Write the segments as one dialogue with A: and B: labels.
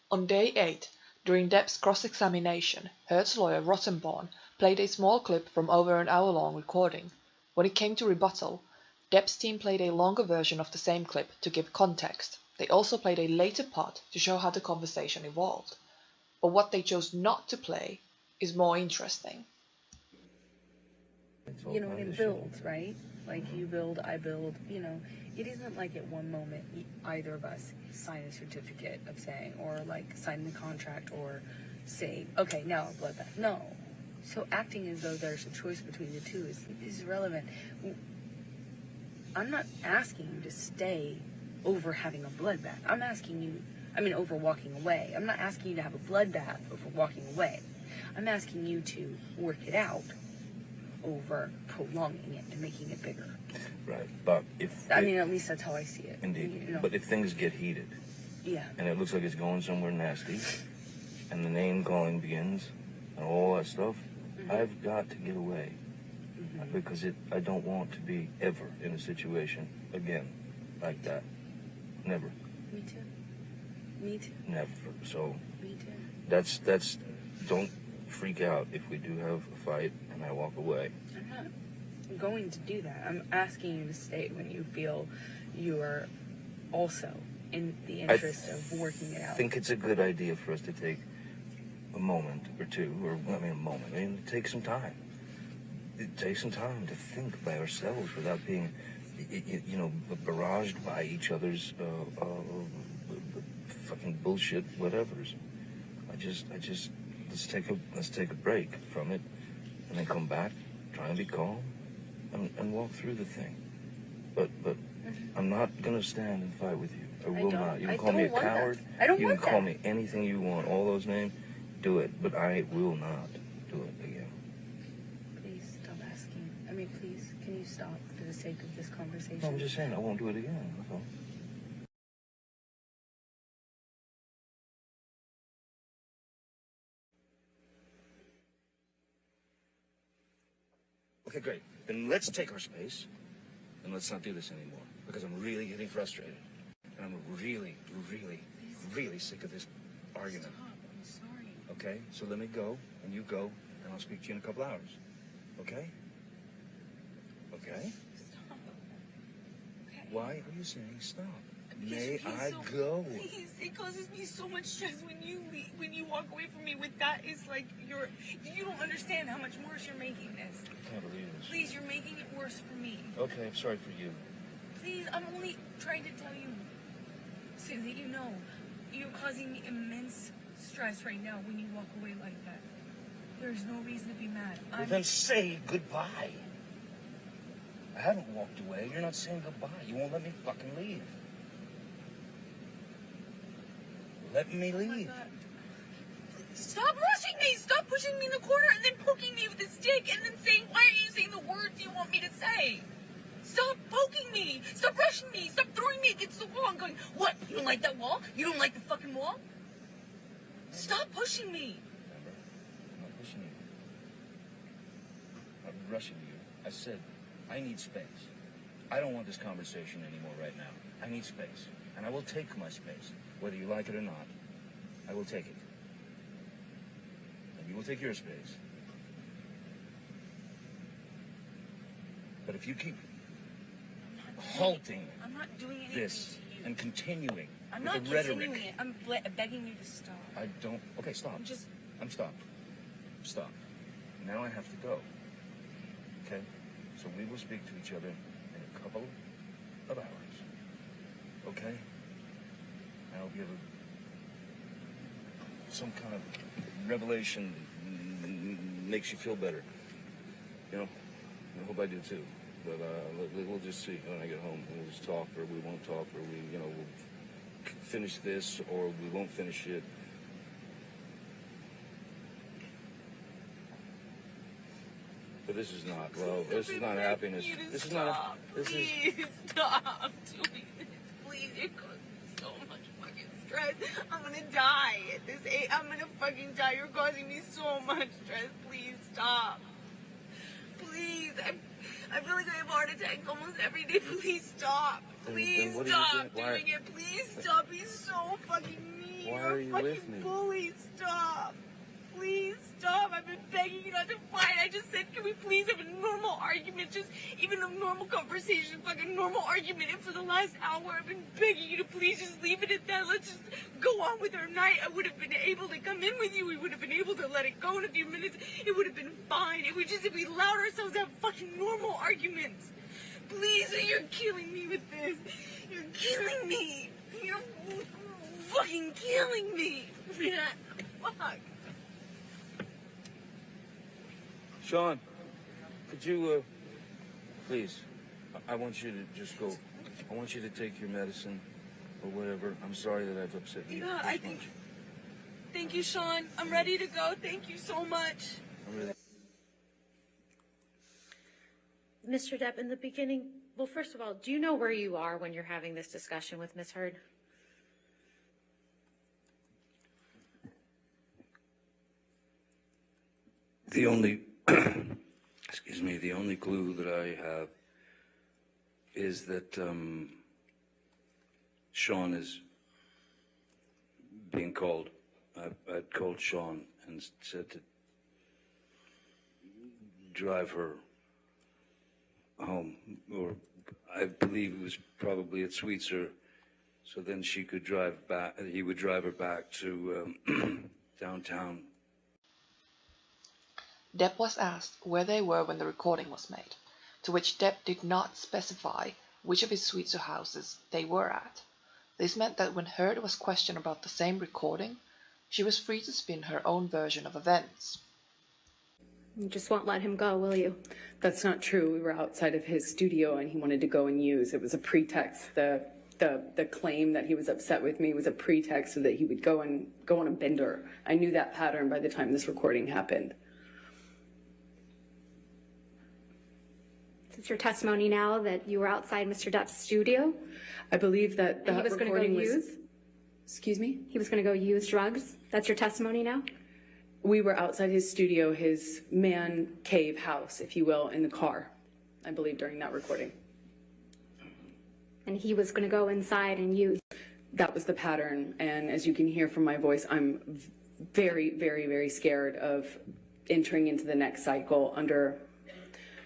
A: On day 8, during Depp's cross-examination, Heard's lawyer Rottenborn played a small clip from over an hour-long recording. When it came to rebuttal, Depp's team played a longer version of the same clip to give context. They also played a later part to show how the conversation evolved. But what they chose not to play is more interesting.
B: You know, and it builds, right? Like you build, I build, you know. It isn't like at one moment either of us sign a certificate of saying, or like sign the contract or say, okay, now bloodbath. No. So acting as though there's a choice between the two is irrelevant. I'm not asking you to stay over having a bloodbath. I'm asking you, over walking away. I'm not asking you to have a bloodbath over walking away. I'm asking you to work it out over prolonging it and making it bigger.
C: Right, but if...
B: at least that's how I see it.
C: Indeed.
B: You know?
C: But if things get heated...
B: Yeah.
C: And it looks like it's going somewhere nasty, and the name-calling begins, and all that stuff, I've got to get away. Because I don't want to be ever in a situation again like that. Never.
B: Me too. Me too.
C: Never. So...
B: Me too.
C: That's... Don't freak out if we do have a fight and I walk away.
B: I'm not going to do that. I'm asking you to stay when you feel you are also in the interest of working it out.
C: I think it's a good idea for us to take a moment or two, take some time. Take some time to think by ourselves without being, barraged by each other's fucking bullshit whatevers. Let's take a break from it, and then come back, try and be calm, and walk through the thing. But I'm not gonna stand and fight with you. I will not. You can call me a coward. You can call me anything you want. All those names, do it. But I will not do it again.
B: Please stop asking. Please, can you stop for the sake of this conversation?
C: No, I'm just saying I won't do it again. That's all. Okay, great. Then let's take our space, and let's not do this anymore, because I'm really getting frustrated. And I'm really, really, really sick of this argument.
B: Stop. I'm sorry.
C: Okay? So let me go, and you go, and I'll speak to you in a couple hours. Okay? Okay?
B: Stop. Okay.
C: Why are you saying stop?
B: May
C: I go?
B: Please, it causes me so much stress when you leave, when you walk away from me with that. It's like you don't understand how much worse you're making this.
C: I can't believe this.
B: Please, you're making it worse for me.
C: Okay, I'm sorry for you.
B: Please, I'm only trying to tell you so that you know you're causing me immense stress right now when you walk away like that. There's no reason to be mad.
C: Well, then say goodbye. I haven't walked away. You're not saying goodbye. You won't let me fucking leave. Let me leave.
B: Oh, stop rushing me! Stop pushing me in the corner and then poking me with a stick and then saying, why are you saying the words you want me to say? Stop poking me! Stop rushing me! Stop throwing me against the wall and going, what? You don't like that wall? You don't like the fucking wall? Stop pushing me!
C: Remember, I'm not pushing you. I'm not rushing you. I said, I need space. I don't want this conversation anymore right now. I need space. And I will take my space. Whether you like it or not, I will take it. And you will take your space. But if you keep halting this and continuing with the rhetoric...
B: I'm begging you to stop.
C: I don't... Okay, stop. I'm stopped. Stop. Now I have to go. Okay? So we will speak to each other in a couple of hours. Okay? I hope you have some kind of revelation that makes you feel better. You know? I hope I do too. But we'll just see when I get home. We'll just talk, or we won't talk, or we'll finish this, or we won't finish it. But this is not love. This is not happiness. This is not.
B: Please stop doing this. Please, it causes so much fucking stress. I'm gonna die at this age. I'm gonna fucking die. You're causing me so much stress. Please stop. Please, I feel like I have a heart attack almost every day. Please stop. Please stop doing it. Please stop. He's so fucking mean.
C: Why are you with me?
B: Bully, stop. Please stop. I've been begging you not to fight. I just said, can we please have a normal argument? Just even a normal conversation, fucking normal argument. And for the last hour, I've been begging you to please just leave it at that. Let's just go on with our night. I would have been able to come in with you. We would have been able to let it go in a few minutes. It would have been fine. It would just, if we allowed ourselves to have fucking normal arguments. Please, you're killing me with this. You're killing me. You're fucking killing me. Fuck.
C: Sean, could you, please, I want you to just go. I want you to take your medicine or whatever. I'm sorry that I've upset you.
B: Yeah, I think. Thank you, Sean. I'm ready to go. Thank you so much.
D: Mr. Depp, in the beginning, well, first of all, do you know where you are when you're having this discussion with Ms. Heard?
C: The only, excuse me, the only clue that I have is that Sean is being called. I'd called Sean and said to drive her home, or I believe it was probably at Sweetser, so then she could drive back, he would drive her back to downtown.
A: Depp was asked where they were when the recording was made, to which Depp did not specify which of his suites or houses they were at. This meant that when Heard was questioned about the same recording, she was free to spin her own version of events.
E: You just won't let him go, will you?
B: That's not true. We were outside of his studio and he wanted to go and use. It was a pretext. The claim that he was upset with me was a pretext so that he would go on a bender. I knew that pattern by the time this recording happened.
E: Is your testimony now that you were outside Mr. Depp's studio?
B: I believe that the
E: And he was going to go use?
B: Excuse me?
E: He was going to go use drugs? That's your testimony now?
B: We were outside his studio, his man cave house, if you will, in the car, I believe, during that recording.
E: And he was going to go inside and use?
B: That was the pattern. And as you can hear from my voice, I'm very, very, very scared of entering into the next cycle under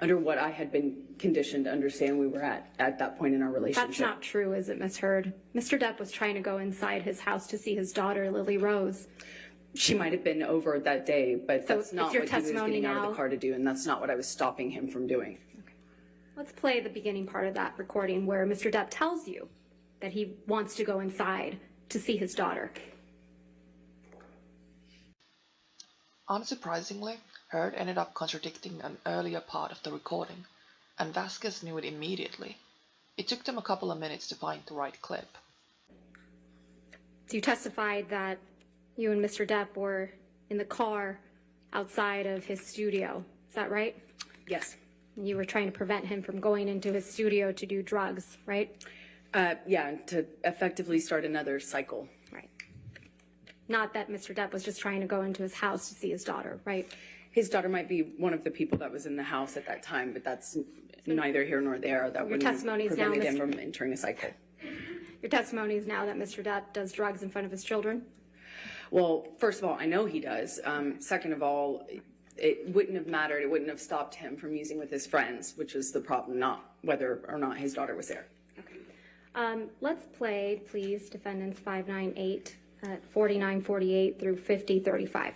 B: what I had been conditioned to understand we were at that point in our relationship.
E: That's not true, is it, Ms. Heard? Mr. Depp was trying to go inside his house to see his daughter, Lily Rose.
B: She might have been over that day, but
E: So
B: that's not
E: it's your
B: what he was
E: testimony
B: getting out of
E: now?
B: the car to do, and that's not what I was stopping him from doing.
E: Okay. Let's play the beginning part of that recording where Mr. Depp tells you that he wants to go inside to see his daughter.
A: Unsurprisingly, Heard ended up contradicting an earlier part of the recording, and Vasquez knew it immediately. It took them a couple of minutes to find the right clip.
E: So you testified that you and Mr. Depp were in the car outside of his studio. Is that right?
B: Yes.
E: And you were trying to prevent him from going into his studio to do drugs, right?
B: Yeah, to effectively start another cycle.
E: Right. Not that Mr. Depp was just trying to go into his house to see his daughter, right?
B: His daughter might be one of the people that was in the house at that time, but that's neither here nor there. That wouldn't have
E: testimony is now,
B: prevented him
E: Mr.
B: from entering a cycle.
E: Your testimony is now that Mr. Depp does drugs in front of his children?
B: Well, first of all, I know he does. Second of all, it wouldn't have mattered. It wouldn't have stopped him from using with his friends, which was the problem, not whether or not his daughter was there.
E: Okay. Let's play, please, defendants 598 at 4948 through 5035.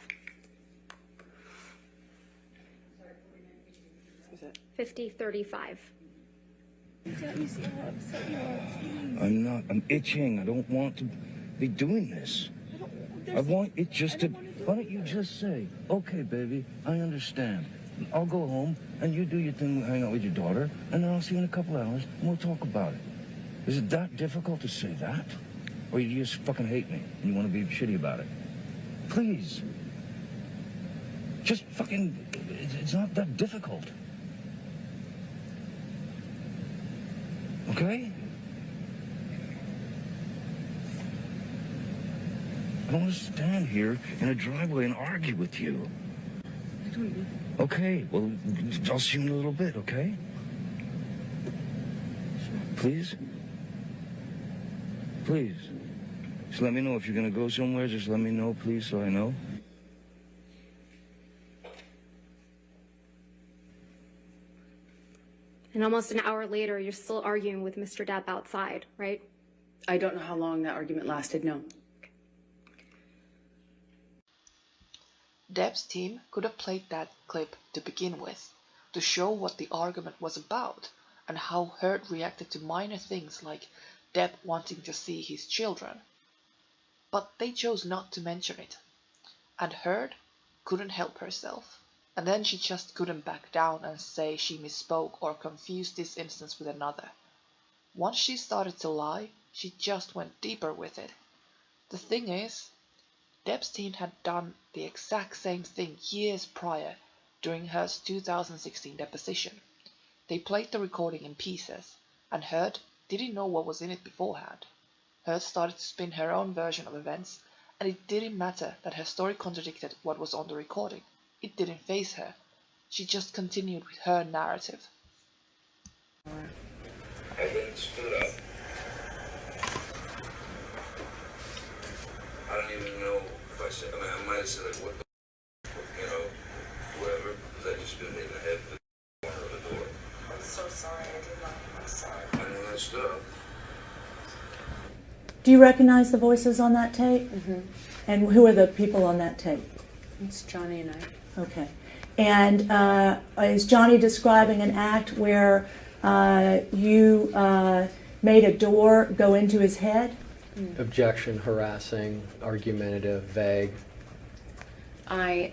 E: 5035.
B: Let me see how upset you are.
C: I'm not. I'm itching. I don't want to be doing this. I want it just to. Why don't you just say, okay, baby, I understand. I'll go home and you do your thing, hang out with your daughter, and then I'll see you in a couple hours and we'll talk about it. Is it that difficult to say that? Or you just fucking hate me and you want to be shitty about it? Please. Just fucking. It's not that difficult. Okay? I don't want to stand here in a driveway and argue with you. Okay, well, I'll see you in a little bit, okay? Please? Please. Just let me know if you're gonna go somewhere. Just let me know, please, so I know.
E: And almost an hour later, you're still arguing with Mr. Depp outside, right?
B: I don't know how long that argument lasted, no.
A: Depp's team could have played that clip to begin with, to show what the argument was about, and how Heard reacted to minor things like Depp wanting to see his children. But they chose not to mention it, and Heard couldn't help herself. And then she just couldn't back down and say she misspoke or confused this instance with another. Once she started to lie, she just went deeper with it. The thing is, Depp's team had done the exact same thing years prior during Heard's 2016 deposition. They played the recording in pieces, and Heard didn't know what was in it beforehand. Heard started to spin her own version of events, and it didn't matter that her story contradicted what was on the recording. It didn't faze her. She just continued with her narrative.
C: I then stood up. I don't even know if I said, I might have said, like, what the, whatever, because I just been hit in the head with the corner of the door.
B: I'm so sorry, I did not. I'm sorry.
C: And then I stood up.
F: Do you recognize the voices on that tape?
B: Mm-hmm.
F: And who are the people on that tape?
B: It's Johnny and I.
F: Okay. And is Johnny describing an act where you made a door go into his head?
G: Objection, harassing, argumentative, vague.
B: I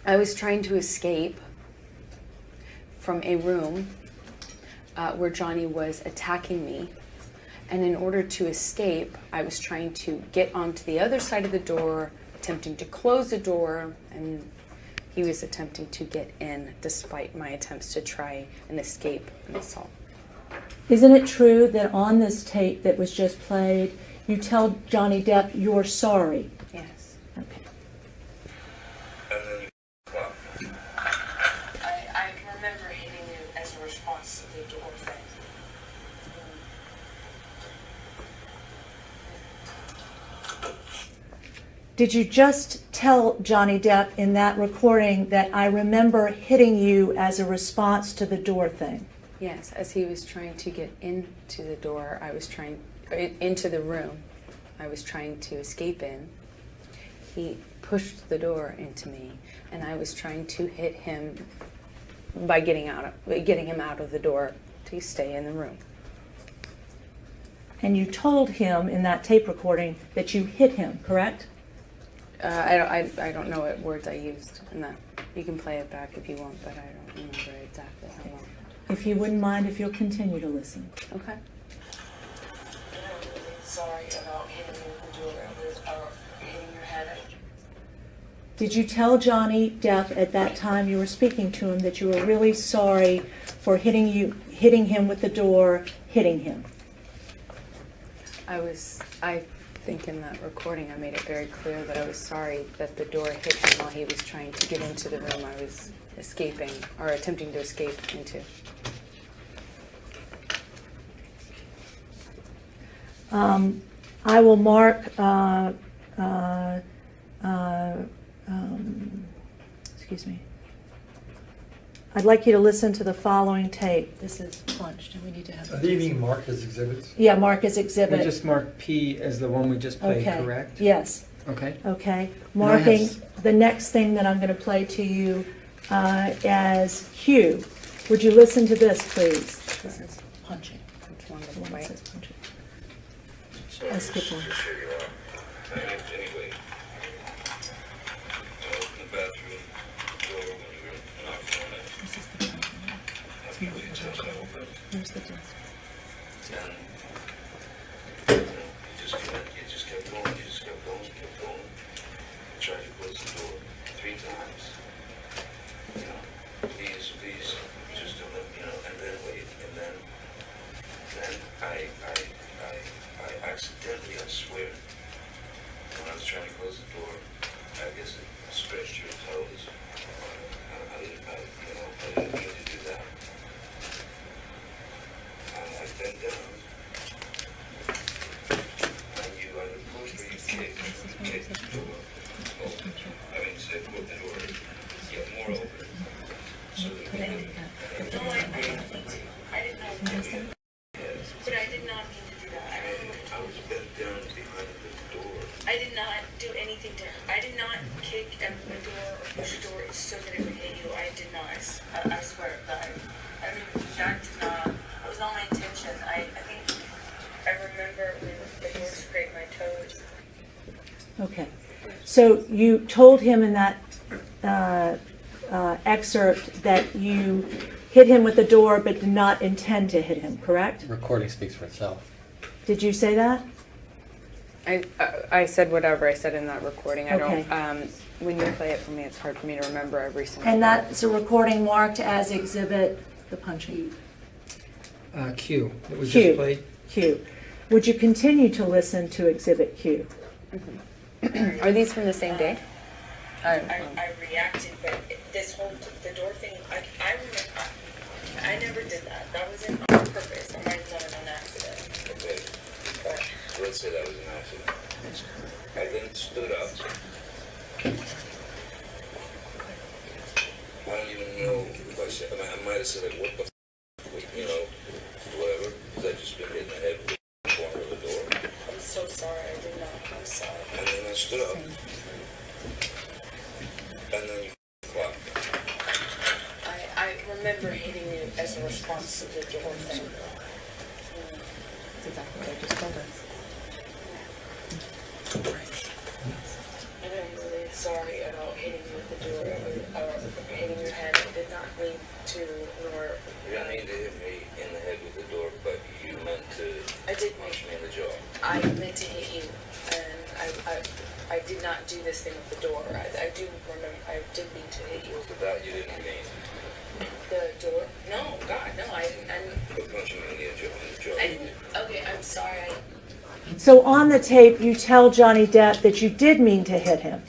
B: was trying to escape from a room where Johnny was attacking me. And in order to escape, I was trying to get onto the other side of the door, attempting to close the door, and he was attempting to get in despite my attempts to try and escape an assault.
F: Isn't it true that on this tape that was just played, you tell Johnny Depp you're sorry?
B: Yes.
F: Okay.
C: And then you clocked.
H: I remember hitting you as a response to the door thing.
F: Did you just tell Johnny Depp in that recording that I remember hitting you as a response to the door thing?
B: Yes, as he was trying to get into the door, into the room, I was trying to escape in. He pushed the door into me, and I was trying to hit him by getting him out of the door to stay in the room.
F: And you told him in that tape recording that you hit him, correct?
B: I don't know what words I used in that. You can play it back if you want, but I don't remember exactly how long.
F: If you wouldn't mind if you'll continue to listen.
B: Okay.
H: I'm really sorry about hitting you with the door or hitting your head.
F: Did you tell Johnny Depp at that time you were speaking to him that you were really sorry for hitting him with the door, hitting him?
B: I think in that recording I made it very clear that I was sorry that the door hit him while he was trying to get into the room I was escaping or attempting to escape into.
F: I will mark, excuse me. I'd like you to listen to the following tape. This is punched, and we need to have.
I: Are they being marked as exhibits?
F: Yeah, mark as exhibit.
I: We just marked P as the one we just played,
F: Okay.
I: correct?
F: Yes.
I: Okay.
F: Okay.
I: And I have
F: Marking
I: s-
F: the next thing that I'm going to play to you as Q. Would you listen to this, please? This is punching.
B: It's one
F: The
B: of the
F: one that
B: white.
F: says punching.
C: So
F: Let's skip one.
C: just so you are. Anyway, I opened the bathroom door when you were knocking on it.
F: This is the punching.
C: Have you waited till I opened?
F: Here's the disc.
C: And you just kept going, you just kept going, you kept going. You tried to close the door 3 times. Please, just don't let and then wait, and then I accidentally, I swear, when I was trying to close the door, I guess it stretched your toes. I didn't mean to do that. I bent down.
H: I did not do anything to her. I did not kick at the door or push the door so that it would hit you. I did not. I swear. I mean, that did not. That was not my intention. I think I remember when the door scraped my toes.
F: Okay. So you told him in that excerpt that you hit him with the door but did not intend to hit him, correct?
G: Recording speaks for itself.
F: Did you say that?
B: I said whatever I said in that recording. I
F: Okay.
B: don't. When you play it for me, it's hard for me to remember every single.
F: And
B: word.
F: that's a recording marked as exhibit, the punching.
I: Q, that was
F: Q.
I: just played.
F: Q. Would you continue to listen to exhibit Q?
B: Are these from the same day?
H: I reacted, but this whole the door thing. I remember. I never did that. That wasn't on purpose. I might have done it on accident.
C: Okay. So let's say that was an accident. I then stood up. I don't even know if I said, I might have said, like, what the f, you know, whatever, because I just been hit in the head with the corner of the door.
H: I'm so sorry. I did not. I'm sorry.
C: And then I stood up. And then you clocked.
H: I remember hitting you as a response to the door thing.
B: That's exactly what I just told us.
H: And I'm really sorry about hitting you with the door or hitting your head. I did not mean to, nor.
C: You didn't mean to hit me in the head with the door, but you meant to
H: I did
C: punch me in the jaw.
H: I meant to hit you, and I did not do this thing with the door. I do remember. I did mean to hit you.
C: So that you didn't mean.
H: The door? No, God, no. I
C: But punching me in the jaw.
H: didn't. Okay, I'm sorry.
F: So on the tape, you tell Johnny Depp that you did mean to hit him.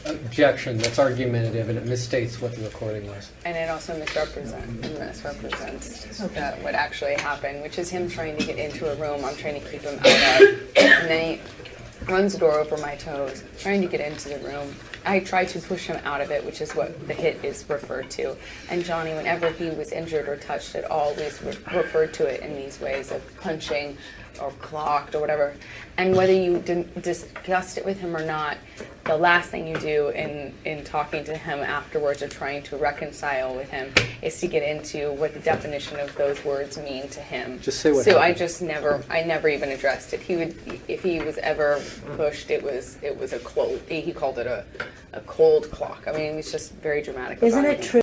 G: Objection, that's argumentative, and it misstates what the recording was.
B: And it also misrepresents what actually happened, which is him trying to get into a room I'm trying to keep him out of. And then he runs the door over my toes, trying to get into the room. I tried to push him out of it, which is what the hit is referred to. And Johnny, whenever he was injured or touched, it always referred to it in these ways of punching or clocked or whatever. And whether you discussed it with him or not, the last thing you do in talking to him afterwards or trying to reconcile with him is to get into what the definition of those words mean to him.
G: Just say what
B: So
G: happened.
B: I never even addressed it. He would, if he was ever pushed, it was a cold. He called it a cold clock. I mean, it was just very dramatic.
F: Isn't
B: about
F: it true